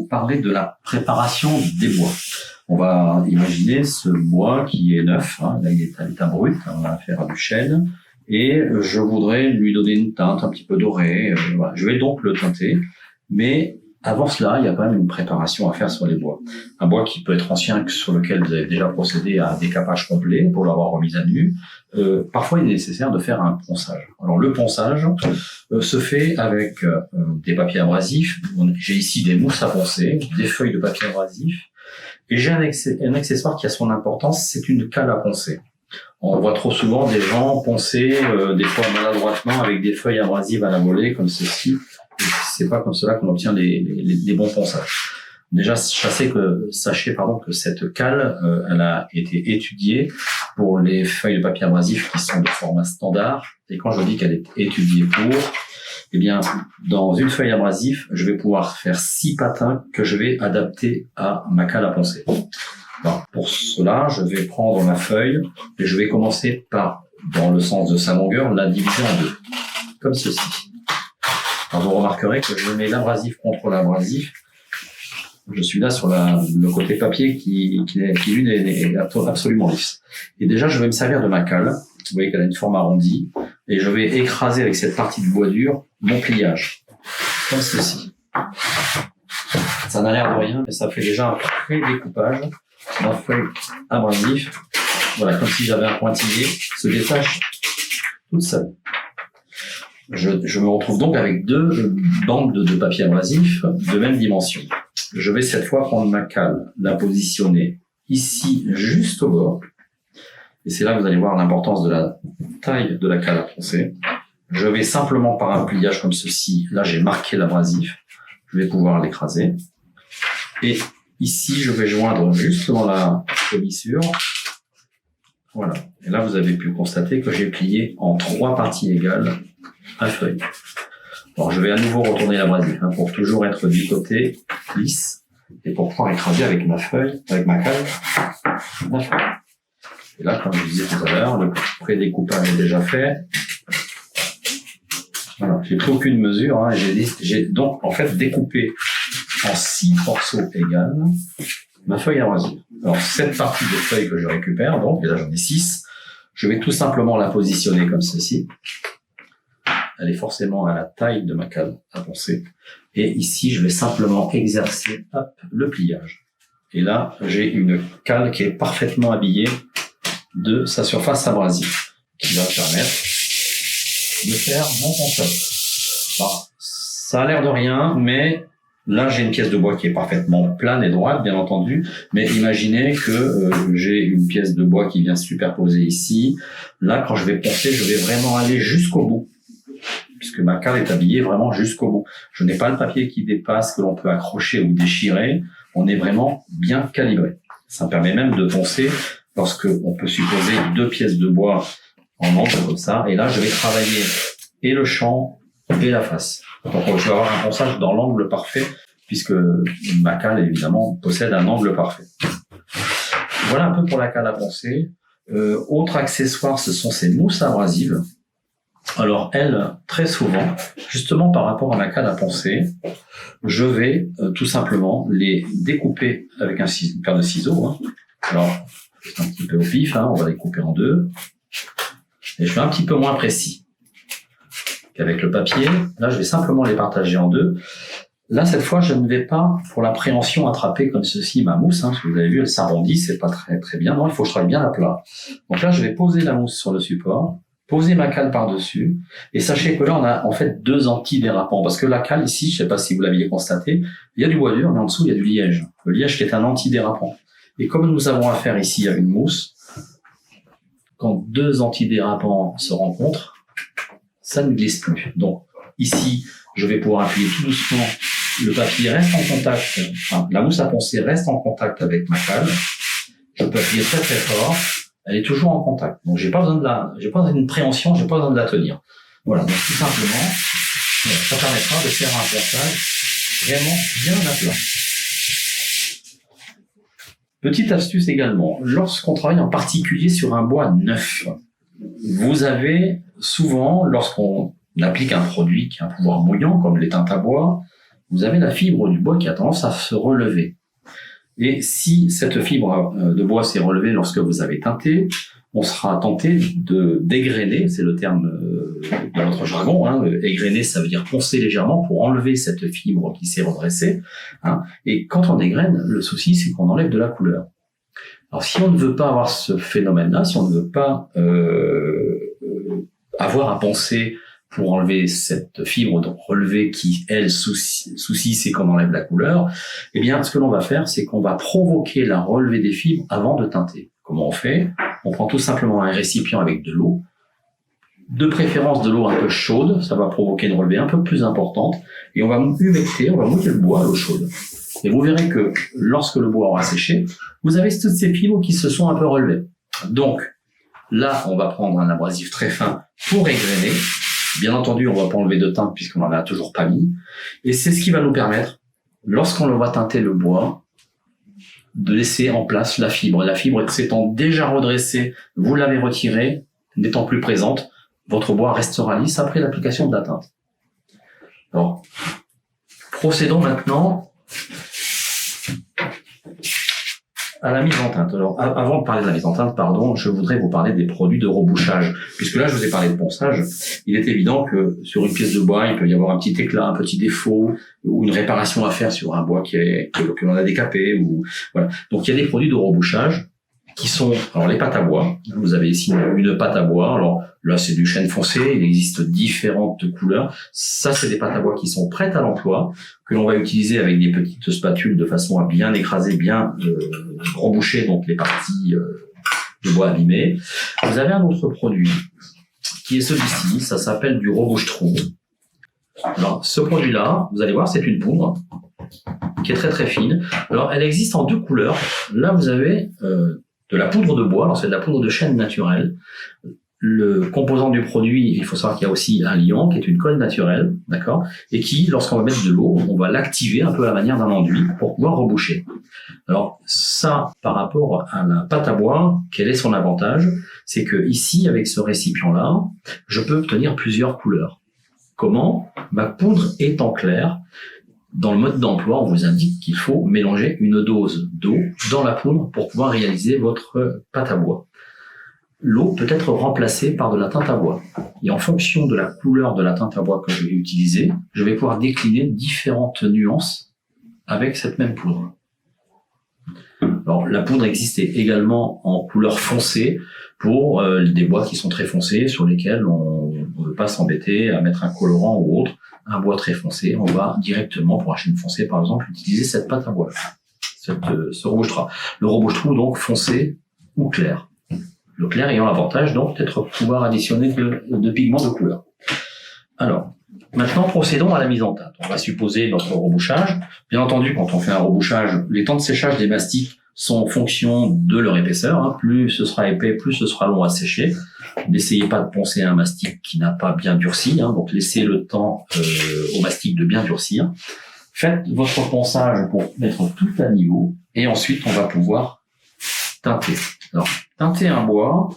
vous parler de la préparation des bois. On va imaginer ce bois qui est neuf, hein, là il est à l'état brut, hein, on va faire du chêne, et je voudrais lui donner une teinte un petit peu dorée. Voilà. Je vais donc le teinter, mais avant cela, il y a quand même une préparation à faire sur les bois. Un bois qui peut être ancien, sur lequel vous avez déjà procédé à un décapage complet pour l'avoir remis à nu. Parfois, il est nécessaire de faire un ponçage. Alors, le ponçage se fait avec des papiers abrasifs. J'ai ici des mousses à poncer, des feuilles de papier abrasif. Et j'ai un accessoire qui a son importance, c'est une cale à poncer. On voit trop souvent des gens poncer, des fois maladroitement, avec des feuilles abrasives à la volée, comme ceci. C'est pas comme cela qu'on obtient les bons ponçages. Déjà, sachez que cette cale, elle a été étudiée pour les feuilles de papier abrasif qui sont de format standard. Et quand je dis qu'elle est étudiée pour, eh bien, dans une feuille abrasif, je vais pouvoir faire 6 patins que je vais adapter à ma cale à poncer. Alors, pour cela, je vais prendre ma feuille et je vais commencer par, dans le sens de sa longueur, la diviser en 2, comme ceci. Alors, vous remarquerez que je mets l'abrasif contre l'abrasif. Je suis là sur le côté papier qui lui, est absolument lisse. Et déjà, je vais me servir de ma cale. Vous voyez qu'elle a une forme arrondie. Et je vais écraser avec cette partie de bois dur mon pliage. Comme ceci. Ça n'a l'air de rien, mais ça fait déjà un pré-découpage. Ma feuille abrasif, voilà, comme si j'avais un pointillé, se détache toute seule. Je me retrouve donc avec 2 bandes de papier abrasif de même dimension. Je vais cette fois prendre ma cale, la positionner ici, juste au bord. Et c'est là que vous allez voir l'importance de la taille de la cale à poncer. Je vais simplement, par un pliage comme ceci, là j'ai marqué l'abrasif, je vais pouvoir l'écraser. Et ici, je vais joindre juste dans la commissure. Voilà. Et là, vous avez pu constater que j'ai plié en 3 parties égales ma feuille. Alors, je vais à nouveau retourner l'abrasif pour toujours être du côté lisse et pour pouvoir écraser avec ma feuille, avec ma cale, ma feuille. Et là, comme je disais tout à l'heure, le pré-découpage est déjà fait. Voilà. J'ai pris aucune mesure. Hein, j'ai donc en fait découpé en 6 morceaux égales ma feuille abrasive. Alors, cette partie de feuille que je récupère, donc, et là j'en ai 6, je vais tout simplement la positionner comme ceci. Elle est forcément à la taille de ma cale à poncer. Et ici, je vais simplement exercer le pliage. Et là, j'ai une cale qui est parfaitement habillée de sa surface abrasive, qui va permettre de faire mon ponçage. Alors, ça a l'air de rien, mais là, j'ai une pièce de bois qui est parfaitement plane et droite, bien entendu. Mais imaginez que j'ai une pièce de bois qui vient se superposer ici. Là, quand je vais poncer, je vais vraiment aller jusqu'au bout, puisque ma cale est habillée vraiment jusqu'au bout. Je n'ai pas le papier qui dépasse, que l'on peut accrocher ou déchirer. On est vraiment bien calibré. Ça me permet même de poncer lorsque on peut supposer 2 pièces de bois en angle comme ça. Et là, je vais travailler et le champ et la face. Donc, je vais avoir un ponçage dans l'angle parfait, puisque ma cale, évidemment, possède un angle parfait. Voilà un peu pour la cale à poncer. Autre accessoire, ce sont ces mousses abrasives. Alors, elles, très souvent, justement par rapport à ma cale à poncer, je vais tout simplement les découper avec une paire de ciseaux. Hein. Alors, c'est un petit peu au pif, hein, on va les couper en 2. Et je fais un petit peu moins précis qu'avec le papier. Là, je vais simplement les partager en 2. Là, cette fois, je ne vais pas, pour la préhension, attraper comme ceci ma mousse. Hein, parce que vous avez vu, elle s'arrondit, c'est pas très très bien. Non, il faut que je travaille bien à plat. Donc là, je vais poser la mousse sur le support, poser ma cale par-dessus. Et sachez que là, on a en fait 2 antidérapants. Parce que la cale, ici, je sais pas si vous l'aviez constaté, il y a du bois dur, mais en dessous, il y a du liège. Le liège qui est un antidérapant. Et comme nous avons affaire ici à une mousse, quand 2 antidérapants se rencontrent, ça ne glisse plus. Donc, ici, je vais pouvoir appuyer tout doucement. Le papier reste en contact, enfin, la mousse à poncer reste en contact avec ma cale. Je peux appuyer très très fort. Elle est toujours en contact. Donc, j'ai pas besoin d'une préhension, j'ai pas besoin de la tenir. Voilà. Donc, tout simplement, ça permettra de faire un ponçage vraiment bien à plat. Petite astuce également. Lorsqu'on travaille en particulier sur un bois neuf, vous avez souvent, lorsqu'on applique un produit qui a un pouvoir mouillant, comme les teintes à bois, vous avez la fibre du bois qui a tendance à se relever. Et si cette fibre de bois s'est relevée lorsque vous avez teinté, on sera tenté de dégrainer, c'est le terme de notre jargon, hein. Égrainer, ça veut dire poncer légèrement pour enlever cette fibre qui s'est redressée, hein. Et quand on dégraine, le souci, c'est qu'on enlève de la couleur. Alors, si on ne veut pas avoir ce phénomène-là, si on ne veut pas avoir à poncer pour enlever cette fibre relevée qui, elle, souci, c'est qu'on enlève la couleur, eh bien, ce que l'on va faire, c'est qu'on va provoquer la relevée des fibres avant de teinter. Comment on fait? On prend tout simplement un récipient avec de l'eau, de préférence de l'eau un peu chaude, ça va provoquer une relevée un peu plus importante, et on va humecter, on va mouiller le bois à l'eau chaude. Et vous verrez que lorsque le bois aura séché, vous avez toutes ces fibres qui se sont un peu relevées. Donc, là, on va prendre un abrasif très fin pour égrainer. Bien entendu, on va pas enlever de teinte puisqu'on n'en a toujours pas mis. Et c'est ce qui va nous permettre, lorsqu'on va teinter le bois, de laisser en place la fibre. La fibre s'étant déjà redressée, vous l'avez retirée, n'étant plus présente, votre bois restera lisse après l'application de la teinte. Alors, procédons maintenant à la mise en teinte. Alors, avant de parler de la mise en teinte, je voudrais vous parler des produits de rebouchage. Puisque là, je vous ai parlé de ponçage, il est évident que sur une pièce de bois, il peut y avoir un petit éclat, un petit défaut, ou une réparation à faire sur un bois que l'on a décapé, ou voilà. Donc, il y a des produits de rebouchage qui sont, alors les pâtes à bois. Vous avez ici une pâte à bois. Alors là, c'est du chêne foncé. Il existe différentes couleurs. Ça, c'est des pâtes à bois qui sont prêtes à l'emploi, que l'on va utiliser avec des petites spatules de façon à bien écraser, bien reboucher donc les parties de bois abîmées. Vous avez un autre produit qui est celui-ci. Ça s'appelle du rebouche-trou. Alors, ce produit-là, vous allez voir, c'est une poudre qui est très très fine. Alors, elle existe en deux couleurs. Là, vous avez de la poudre de bois, alors c'est de la poudre de chêne naturelle. Le composant du produit, il faut savoir qu'il y a aussi un liant qui est une colle naturelle, d'accord, et qui, lorsqu'on va mettre de l'eau, on va l'activer un peu à la manière d'un enduit pour pouvoir reboucher. Alors ça, par rapport à la pâte à bois, quel est son avantage? C'est que ici, avec ce récipient-là, je peux obtenir plusieurs couleurs. Comment? Ma poudre étant claire, dans le mode d'emploi, on vous indique qu'il faut mélanger une dose d'eau dans la poudre pour pouvoir réaliser votre pâte à bois. L'eau peut être remplacée par de la teinte à bois. Et en fonction de la couleur de la teinte à bois que je vais utiliser, je vais pouvoir décliner différentes nuances avec cette même poudre. Alors, la poudre existe également en couleur foncée pour des bois qui sont très foncés, sur lesquels on ne veut pas s'embêter à mettre un colorant ou autre. Un bois très foncé, on va directement, pour un chêne foncé par exemple, utiliser cette pâte à bois, ce rebouche-trou. Le rebouche-trou donc foncé ou clair. Le clair ayant l'avantage donc d'être pouvoir additionner de pigments de couleur. Alors, maintenant procédons à la mise en teinte. On va supposer notre rebouchage. Bien entendu, quand on fait un rebouchage, les temps de séchage des mastiques sont en fonction de leur épaisseur, hein. Plus ce sera épais, plus ce sera long à sécher. N'essayez pas de poncer un mastic qui n'a pas bien durci, hein, donc laissez le temps au mastic de bien durcir. Faites votre ponçage pour mettre tout à niveau, et ensuite on va pouvoir teinter. Alors, teinter un bois,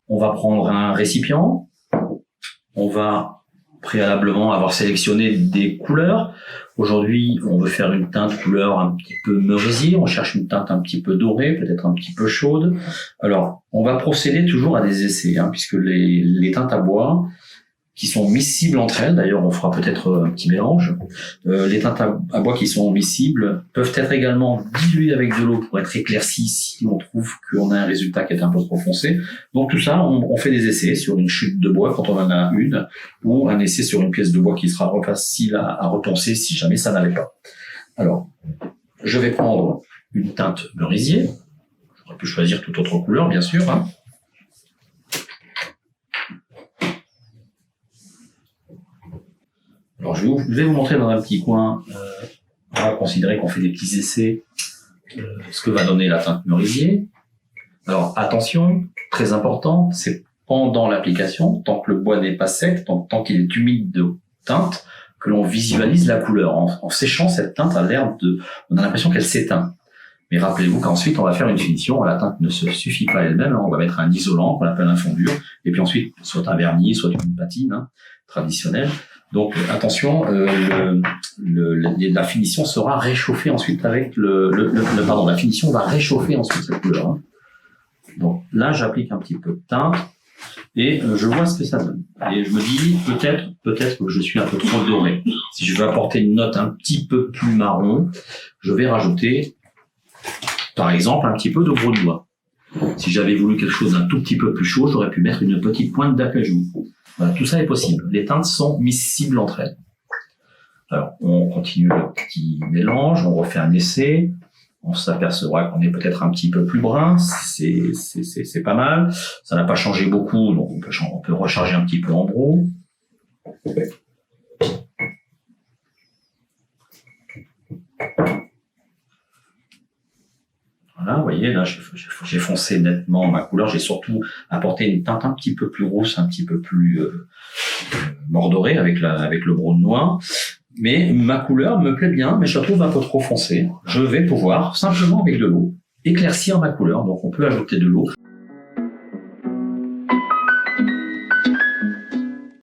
on va prendre un récipient, on va préalablement avoir sélectionné des couleurs. Aujourd'hui, on veut faire une teinte couleur un petit peu merisier, on cherche une teinte un petit peu dorée, peut-être un petit peu chaude. Alors, on va procéder toujours à des essais, hein, puisque les teintes à bois, qui sont miscibles entre elles, d'ailleurs on fera peut-être un petit mélange, les teintes à bois qui sont miscibles peuvent être également diluées avec de l'eau pour être éclaircies si on trouve qu'on a un résultat qui est un peu trop foncé. Donc tout ça, on fait des essais sur une chute de bois quand on en a une, ou un essai sur une pièce de bois qui sera facile à reponcer si jamais ça n'allait pas. Alors, je vais prendre une teinte merisier, j'aurais pu choisir toute autre couleur bien sûr, hein. Alors, je vais vous montrer dans un petit coin, on va considérer qu'on fait des petits essais, ce que va donner la teinte merisier. Alors, attention, très important, c'est pendant l'application, tant que le bois n'est pas sec, tant qu'il est humide de teinte, que l'on visualise la couleur. En séchant, cette teinte on a l'impression qu'elle s'éteint. Mais rappelez-vous qu'ensuite, on va faire une finition. La teinte ne se suffit pas elle-même. On va mettre un isolant qu'on appelle un fondure. Et puis ensuite, soit un vernis, soit une patine, hein, traditionnelle. Donc attention, la finition sera réchauffée ensuite avec pardon, la finition va réchauffer ensuite cette couleur. Hein. Donc là, j'applique un petit peu de teinte et je vois ce que ça donne. Et je me dis peut-être que je suis un peu trop doré. Si je veux apporter une note un petit peu plus marron, je vais rajouter, par exemple, un petit peu de gros de noix. Si j'avais voulu quelque chose d'un tout petit peu plus chaud, j'aurais pu mettre une petite pointe d'acajou. Voilà, tout ça est possible. Les teintes sont miscibles entre elles. Alors, on continue le petit mélange, on refait un essai. On s'apercevra qu'on est peut-être un petit peu plus brun, c'est pas mal. Ça n'a pas changé beaucoup, donc on peut recharger un petit peu en brou. Voilà, vous voyez, là, j'ai foncé nettement ma couleur. J'ai surtout apporté une teinte un petit peu plus rousse, un petit peu plus mordorée avec le brun de noix. Mais ma couleur me plaît bien, mais je la trouve un peu trop foncée. Je vais pouvoir, simplement avec de l'eau, éclaircir ma couleur. Donc on peut ajouter de l'eau.